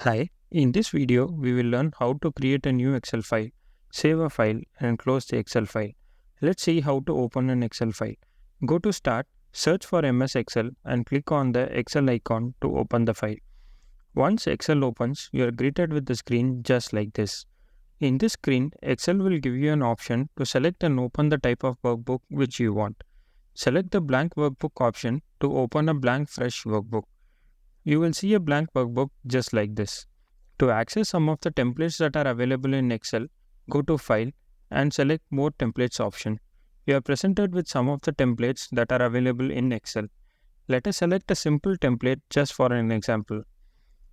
Hi, in this video, we will learn how to create a new Excel file, save a file, and close the Excel file. Let's see how to open an Excel file. Go to Start, search for MS Excel, and click on the Excel icon to open the file. Once Excel opens, you are greeted with the screen just like this. In this screen, Excel will give you an option to select and open the type of workbook which you want. Select the blank workbook option to open a blank fresh workbook. You will see a blank workbook just like this. To access some of the templates that are available in Excel, go to File and select More Templates option. You are presented with some of the templates that are available in Excel. Let us select a simple template just for an example.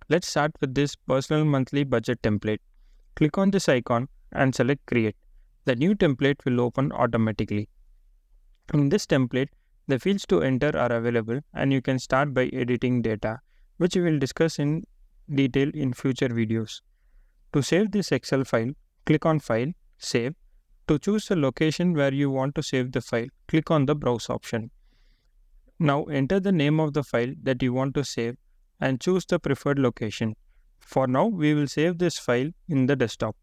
Let's start with this personal monthly budget template. Click on this icon and select Create. The new template will open automatically. In this template, the fields to enter are available and you can start by editing data, which we will discuss in detail in future videos. To save this Excel file, click on File, Save. To choose the location where you want to save the file, click on the Browse option. Now enter the name of the file that you want to save and choose the preferred location. For now, we will save this file in the desktop.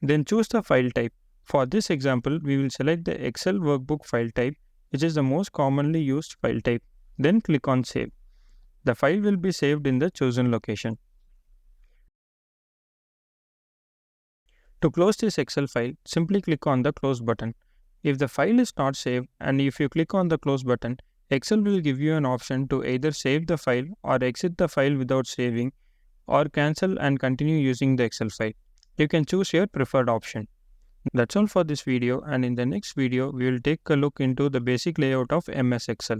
Then choose the file type. For this example, we will select the Excel workbook file type, which is the most commonly used file type. Then click on Save. The file will be saved in the chosen location. To close this Excel file, simply click on the Close button. If the file is not saved and if you click on the Close button, Excel will give you an option to either save the file or exit the file without saving, or cancel and continue using the Excel file. You can choose your preferred option. That's all for this video, and in the next video, we will take a look into the basic layout of MS Excel.